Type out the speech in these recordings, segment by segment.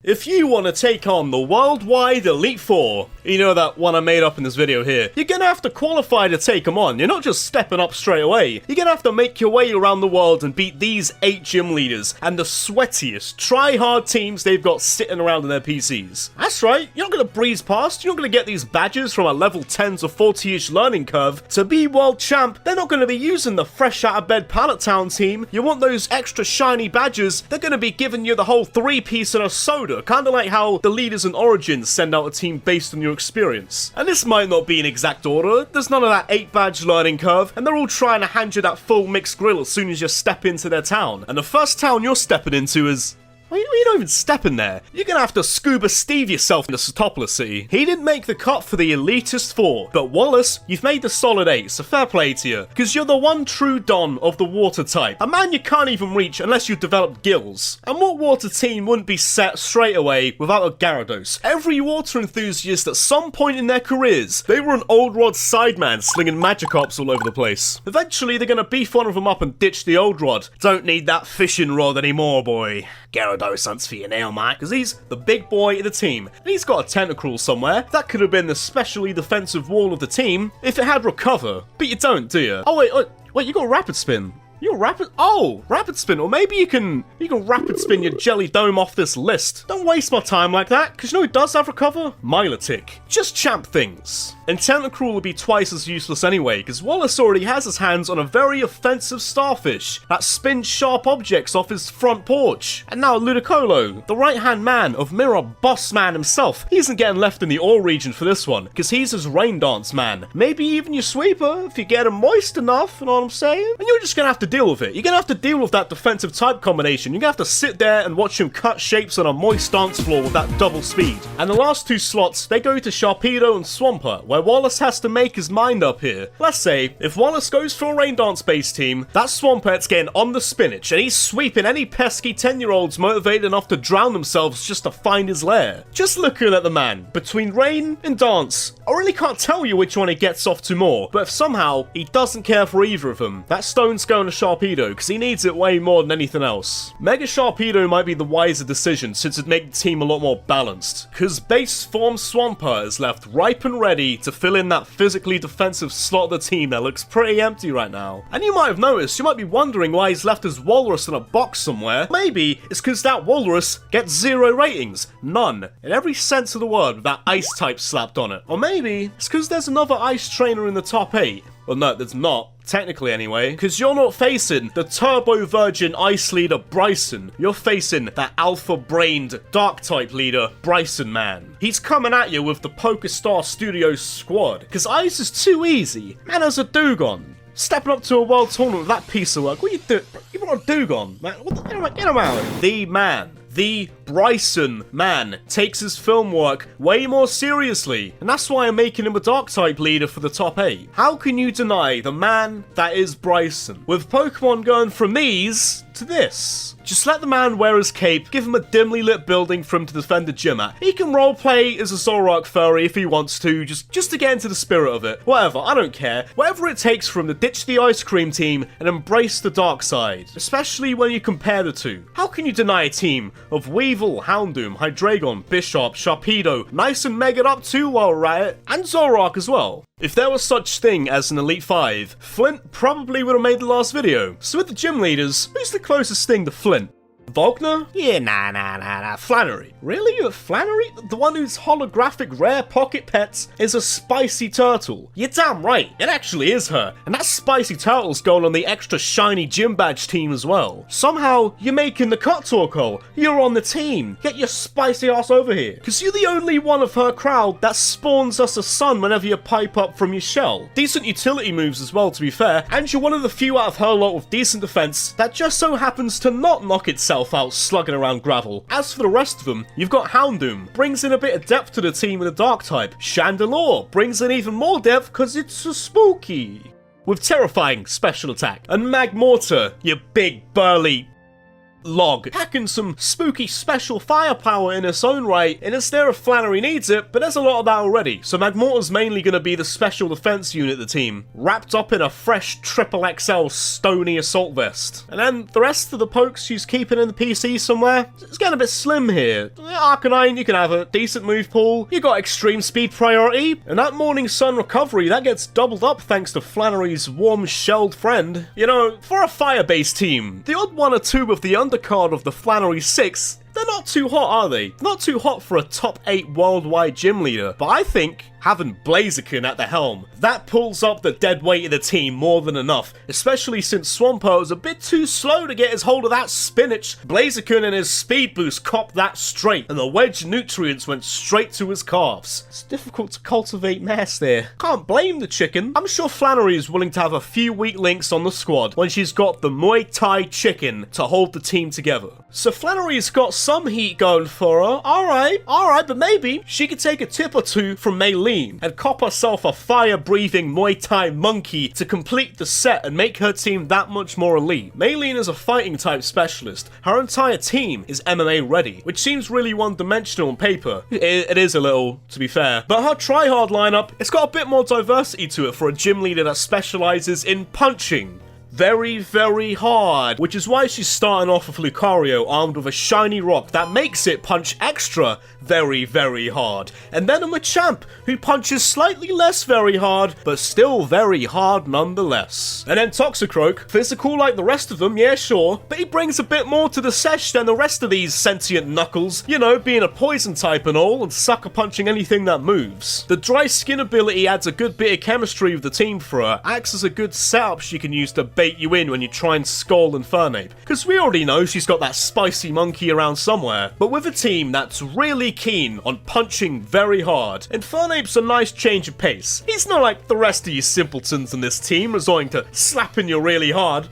If you want to take on the worldwide Elite Four, you know that one I made up in this video here, you're gonna have to qualify to take them on. You're not just stepping up straight away. You're gonna have to make your way around the world and beat these 8 gym leaders and the sweatiest, try-hard teams they've got sitting around in their PCs. That's right, you're not gonna breeze past, you're not gonna get these badges from a level 10 to 40-ish learning curve. To be world champ, they're not gonna be using the fresh out of bed Pallet Town team. You want those extra shiny badges, they're gonna be giving you the whole 3-piece and a soda. Kinda like how the leaders in Origins send out a team based on your experience. And this might not be in exact order, there's none of that 8-badge learning curve, and they're all trying to hand you that full mixed grill as soon as you step into their town. And the first town you're stepping into is... well, you don't even step in there. You're gonna have to scuba Steve yourself in the Satopolis City. He didn't make the cut for the elitist 4, but Wallace, you've made the solid 8, so fair play to you. Because you're the one true Don of the water type. A man you can't even reach unless you've developed gills. And what water team wouldn't be set straight away without a Gyarados? Every water enthusiast at some point in their careers, they were an old rod sideman slinging Magikarps all over the place. Eventually they're gonna beef one of them up and ditch the old rod. Don't need that fishing rod anymore, boy. Gyarados hunts for you now, mate, because he's the big boy of the team, and he's got a tentacruel somewhere. That could have been the specially defensive wall of the team if it had recover, but you don't, do you? Oh wait, you got rapid spin. You're rapid spin, or maybe you can rapid spin your jelly dome off this list. Don't waste my time like that, because you know who does have recover? Milotic. Just champ things. And Tentacruel will be twice as useless anyway, because Wallace already has his hands on a very offensive starfish that spins sharp objects off his front porch. And now Ludicolo, the right-hand man of Mirror Boss Man himself, he isn't getting left in the ore region for this one, because he's his rain dance man. Maybe even your sweeper, if you get him moist enough, you know what I'm saying? And you're just gonna have to deal with it. You're gonna have to deal with that defensive type combination. You're gonna have to sit there and watch him cut shapes on a moist dance floor with that double speed. And the last 2 slots, they go to Sharpedo and Swampert, where Wallace has to make his mind up here. Let's say, if Wallace goes for a rain dance based team, that Swampert's getting on the spinach, and he's sweeping any pesky 10-year-olds motivated enough to drown themselves just to find his lair. Just looking at the man, between rain and dance, I really can't tell you which one he gets off to more, but if somehow he doesn't care for either of them, that stone's going to Sharpedo, because he needs it way more than anything else. Mega Sharpedo might be the wiser decision, since it'd make the team a lot more balanced, because base form Swampert is left ripe and ready to fill in that physically defensive slot of the team that looks pretty empty right now. And you might have noticed, you might be wondering why he's left his Walrus in a box somewhere. Maybe it's because that Walrus gets 0 ratings. None. In every sense of the word with that ice type slapped on it. Or maybe it's because there's another ice trainer in the top 8. Well, no, there's not. Technically anyway, because you're not facing the Turbo Virgin Ice leader Brycen, you're facing that alpha-brained Dark-type leader Brycen man. He's coming at you with the PokerStar Studios squad, because Ice is too easy. Man has a Dugong. Stepping up to a world tournament with that piece of work, what you do? You want a Dugong, man? Get him out. The man. The Brycen man takes his film work way more seriously, and that's why I'm making him a Dark-type leader for the top 8. How can you deny the man that is Brycen? With Pokemon going from these to this. Just let the man wear his cape, give him a dimly lit building for him to defend the gym at. He can roleplay as a Zoroark furry if he wants to, just to get into the spirit of it. Whatever, I don't care. Whatever it takes for him to ditch the ice cream team and embrace the dark side. Especially when you compare the two. How can you deny a team of Weevil, Houndoom, Hydreigon, Bisharp, Sharpedo, nice and megaed up too while we're at it, and Zoroark as well? If there was such thing as an Elite 5, Flint probably would have made the last video. So with the gym leaders, who's the closest thing to Flint? Volkner? Yeah, nah. Flannery. Really? You're Flannery? The one whose holographic rare pocket pets is a spicy turtle. You're damn right, it actually is her. And that spicy turtle's going on the extra shiny gym badge team as well. Somehow, you're making the cut, Torkoal. You're on the team. Get your spicy ass over here. Because you're the only one of her crowd that spawns us a sun whenever you pipe up from your shell. Decent utility moves as well, to be fair. And you're one of the few out of her lot with decent defense that just so happens to not knock itself out slugging around gravel. As for the rest of them, you've got Houndoom, brings in a bit of depth to the team with a dark type. Chandelure brings in even more depth because it's so spooky. With terrifying special attack. And Magmortar, you big burly... log, packing some spooky special firepower in its own right, and it's there if Flannery needs it, but there's a lot of that already, so Magmortar's mainly going to be the special defense unit of the team, wrapped up in a fresh XXL stony assault vest. And then the rest of the pokes she's keeping in the PC somewhere, it's getting a bit slim here. Arcanine, you can have a decent move pool, you got extreme speed priority, and that Morning Sun recovery, that gets doubled up thanks to Flannery's warm-shelled friend. You know, for a fire-based team, the odd one or two of the undercard of the Flannery 6, they're not too hot, are they? Not too hot for a top 8 worldwide gym leader, but I think having Brycen at the helm, that pulls up the dead weight of the team more than enough, especially since Swampert was a bit too slow to get his hold of that spinach. Brycen and his speed boost copped that straight, and the wedge nutrients went straight to his calves. It's difficult to cultivate mass there. Can't blame the chicken. I'm sure Flannery is willing to have a few weak links on the squad when she's got the Muay Thai chicken to hold the team together. So Flannery's got some heat going for her. Alright, but maybe she could take a tip or two from Maylene and cop herself a fire-breathing Muay Thai monkey to complete the set and make her team that much more elite. Maylene is a fighting type specialist. Her entire team is MMA ready, which seems really one-dimensional on paper. It is a little, to be fair. But her try-hard lineup, it's got a bit more diversity to it for a gym leader that specializes in punching very, very hard, which is why she's starting off with Lucario armed with a shiny rock that makes it punch extra very, very hard, and then a Machamp who punches slightly less very hard, but still very hard nonetheless. And then Toxicroak, physical like the rest of them, yeah sure, but he brings a bit more to the sesh than the rest of these sentient knuckles, you know, being a poison type and all, and sucker punching anything that moves. The dry skin ability adds a good bit of chemistry with the team for her, acts as a good setup she can use to bait you in when you try and skull Infernape, because we already know she's got that spicy monkey around somewhere, but with a team that's really keen on punching very hard, Infernape's a nice change of pace. He's not like the rest of you simpletons in this team resorting to slapping you really hard.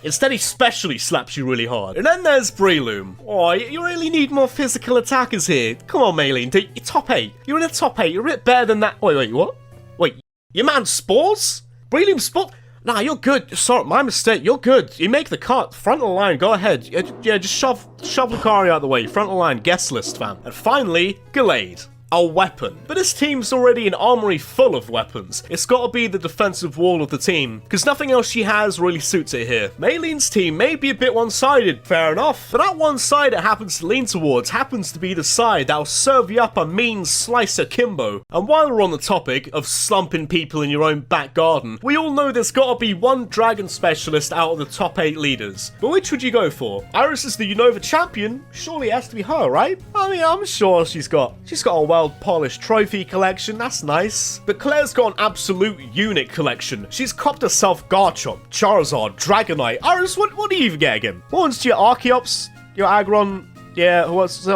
Instead, he specially slaps you really hard. And then there's Breloom. Oh, you really need more physical attackers here. Come on, Maylene, you're top 8. You're in the top 8, you're a bit better than that. Wait, what? Wait, your man Spores? Breloom Spores? Nah, you're good. Sorry, my mistake. You're good. You make the cut. Front of the line. Go ahead. Yeah, just shove Lucario out of the way. Front of the line. Guest list, fam. And finally, Gallade. A weapon. But this team's already an armory full of weapons. It's gotta be the defensive wall of the team, because nothing else she has really suits it here. Maylene's team may be a bit one-sided, fair enough, but that one side it happens to lean towards happens to be the side that'll serve you up a mean slice of Kimbo. And while we're on the topic of slumping people in your own back garden, we all know there's gotta be one dragon specialist out of the top 8 leaders. But which would you go for? Iris is the Unova champion, surely it has to be her, right? I mean, I'm sure she's got a well-polished trophy collection, that's nice. But Claire's got an absolute unit collection. She's copped herself Garchomp, Charizard, Dragonite. Iris, what do you even get again? What one's your Archeops, your Aggron, yeah, what's the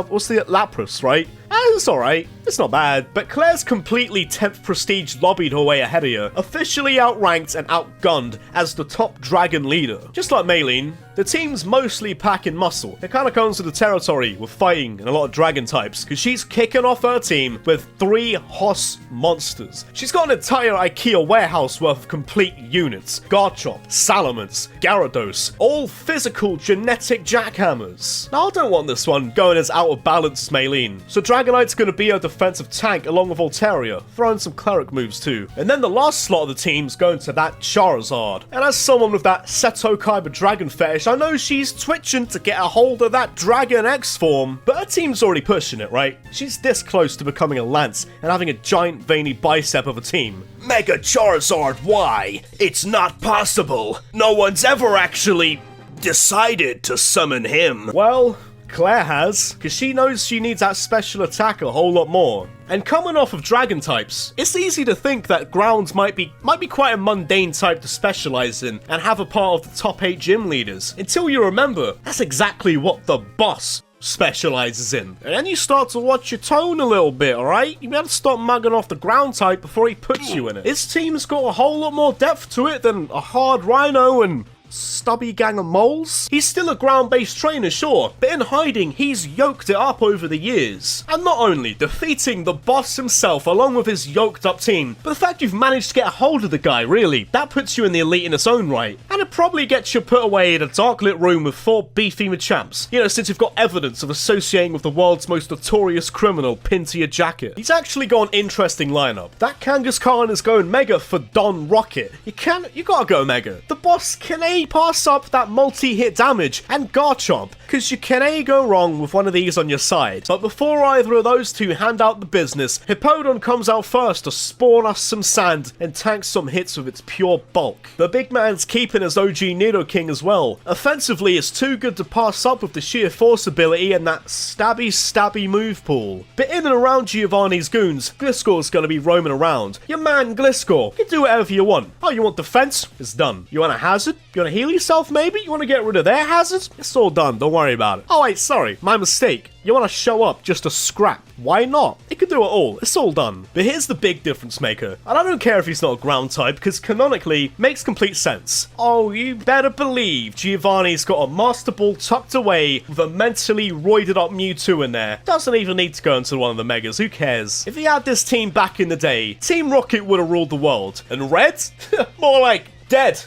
Lapras, right? It's alright, it's not bad, but Claire's completely 10th prestige lobbied her way ahead of you, officially outranked and outgunned as the top dragon leader. Just like Maylene, the team's mostly packing muscle. It kinda comes with the territory with fighting and a lot of dragon types, because she's kicking off her team with 3 Hoss monsters. She's got an entire IKEA warehouse worth of complete units. Garchomp, Salamence, Gyarados, all physical genetic jackhammers. Now I don't want this one going as out of balance as Maylene, so Dragonite's going to be a defensive tank along with Altaria, throwing some cleric moves too. And then the last slot of the team's going to that Charizard. And as someone with that Seto Kaiba dragon fetish, I know she's twitching to get a hold of that Dragon X form, but her team's already pushing it, right? She's this close to becoming a Lance and having a giant veiny bicep of a team. Mega Charizard, why? It's not possible. No one's ever actually decided to summon him. Well, Clair has, because she knows she needs that special attack a whole lot more. And coming off of dragon types, it's easy to think that grounds might be quite a mundane type to specialize in and have a part of the top 8 gym leaders, until you remember that's exactly what the boss specializes in. And then you start to watch your tone a little bit, alright? You better stop mugging off the ground type before he puts you in it. His team's got a whole lot more depth to it than a hard Rhino and stubby gang of moles? He's still a ground-based trainer, sure, but in hiding, he's yoked it up over the years. And not only defeating the boss himself along with his yoked up team, but the fact you've managed to get a hold of the guy, really, that puts you in the elite in its own right. And it probably gets you put away in a dark lit room with 4 beefy Machamps. You know, since you've got evidence of associating with the world's most notorious criminal pinned to your jacket. He's actually got an interesting lineup. That Kangas Khan is going mega for Don Rocket. You gotta go mega. The boss can A pass up that multi-hit damage and Garchomp, because you can A go wrong with one of these on your side. But before either of those two hand out the business, Hippowdon comes out first to spawn us some sand and tank some hits with its pure bulk. The big man's keeping his OG Nidoking as well. Offensively, it's too good to pass up with the sheer force ability and that stabby move pool. But in and around Giovanni's goons, Gliscor's gonna be roaming around. Your man Gliscor, you can do whatever you want. Oh, you want defense? It's done. You want a hazard? You want to heal yourself maybe? You want to get rid of their hazards? It's all done, don't worry about it. Oh wait, sorry, my mistake. You want to show up just to scrap. Why not? It can do it all. It's all done. But here's the big difference maker. And I don't care if he's not a ground type, because canonically, makes complete sense. Oh, you better believe Giovanni's got a Master Ball tucked away with a mentally roided up Mewtwo in there. Doesn't even need to go into one of the Megas, who cares? If he had this team back in the day, Team Rocket would have ruled the world. And Red? More like dead.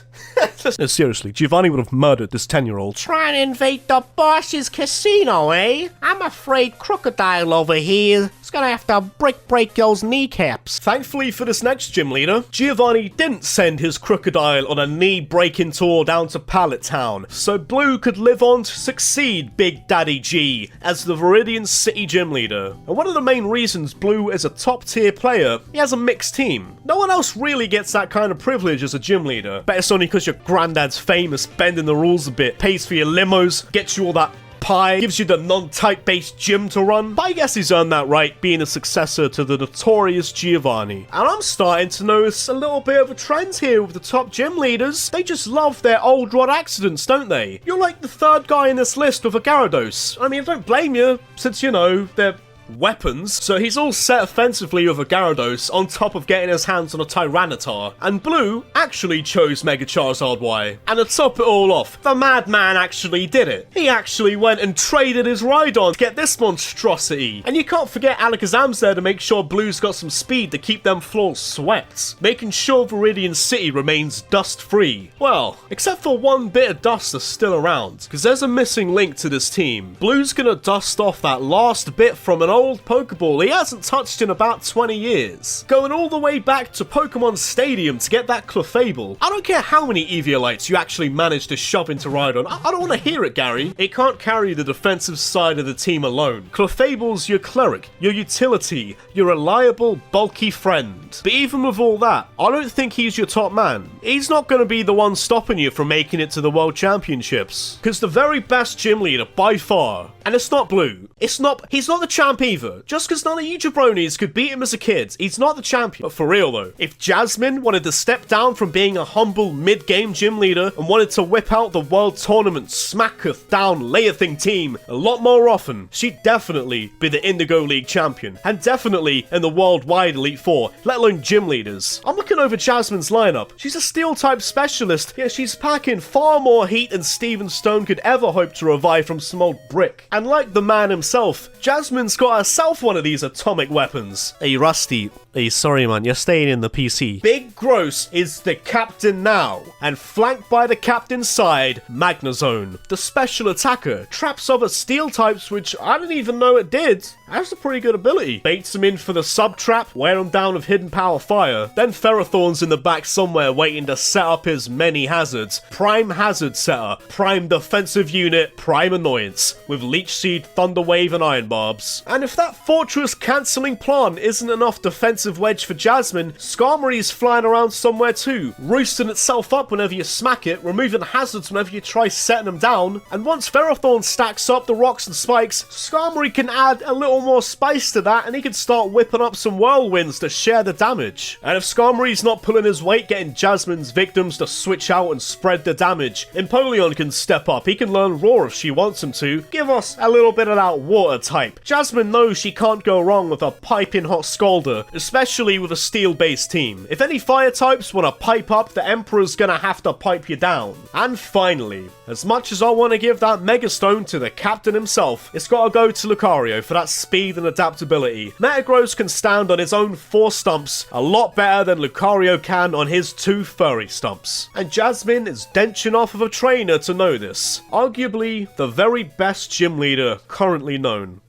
No, seriously, Giovanni would have murdered this 10-year-old. Trying to invade the boss's casino, eh? I'm afraid Crocodile over here is gonna have to break those kneecaps. Thankfully for this next gym leader, Giovanni didn't send his Crocodile on a knee-breaking tour down to Pallet Town, so Blue could live on to succeed Big Daddy G as the Viridian City gym leader. And one of the main reasons Blue is a top-tier player, he has a mixed team. No one else really gets that kind of privilege as a gym leader, but it's only because your granddad's famous, bending the rules a bit, pays for your limos, gets you all that pie, gives you the non-type based gym to run. But I guess he's earned that right, being a successor to the notorious Giovanni. And I'm starting to notice a little bit of a trend here with the top gym leaders. They just love their old rod accidents, don't they? You're like the 3rd guy in this list with a Gyarados. I mean, I don't blame you, since, you know, they're weapons, so he's all set offensively with a Gyarados on top of getting his hands on a Tyranitar. And Blue actually chose Mega Charizard Y. And to top it all off, the madman actually did it. He actually went and traded his Rhydon to get this monstrosity. And you can't forget Alakazam's there to make sure Blue's got some speed to keep them floors swept, making sure Viridian City remains dust-free. Well, except for one bit of dust that's still around, because there's a missing link to this team. Blue's gonna dust off that last bit from an old Pokeball he hasn't touched in about 20 years. Going all the way back to Pokemon Stadium to get that Clefable. I don't care how many Eviolites you actually manage to shove into Rhydon. I don't want to hear it, Gary. It can't carry the defensive side of the team alone. Clefable's your cleric, your utility, your reliable, bulky friend. But even with all that, I don't think he's your top man. He's not going to be the one stopping you from making it to the World Championships. Because the very best gym leader by far, and it's not Blue, he's not the champ either. Just because none of you jabronis could beat him as a kid, he's not the champion. But for real though, if Jasmine wanted to step down from being a humble mid-game gym leader and wanted to whip out the World Tournament smacketh down Layerthing team a lot more often, she'd definitely be the Indigo League champion, and definitely in the worldwide Elite Four, let alone gym leaders. I'm looking over Jasmine's lineup. She's a steel-type specialist, yet she's packing far more heat than Steven Stone could ever hope to revive from some old brick. And like the man himself, Jasmine's got herself one of these atomic weapons. Hey Rusty, hey sorry man, you're staying in the PC. Big Gross is the captain now, and flanked by the captain's side, Magnezone. The special attacker traps other steel types, which I didn't even know it did. That's a pretty good ability. Baits him in for the sub-trap, wear him down with Hidden Power Fire. Then Ferrothorn's in the back somewhere waiting to set up his many hazards. Prime Hazard Setter, Prime Defensive Unit, Prime Annoyance, with Leech Seed, Thunder Wave and Iron Barbs. And if that Fortress cancelling plant isn't enough defensive wedge for Jasmine, Skarmory's flying around somewhere too, roosting itself up whenever you smack it, removing hazards whenever you try setting them down. And once Ferrothorn stacks up the rocks and spikes, Skarmory can add a little more spice to that and he can start whipping up some whirlwinds to share the damage. And if Skarmory's not pulling his weight getting Jasmine's victims to switch out and spread the damage, Empoleon can step up. He can learn Roar if she wants him to. Give us a little bit of that water type. Jasmine knows she can't go wrong with a piping hot Scalder, especially with a steel-based team. If any fire types want to pipe up, the Emperor's gonna have to pipe you down. And finally, as much as I want to give that Megastone to the captain himself, it's gotta go to Lucario for that speed and adaptability. Metagross can stand on his own 4 stumps a lot better than Lucario can on his 2 furry stumps. And Jasmine is denching off of a trainer to know this. Arguably the very best gym leader currently known.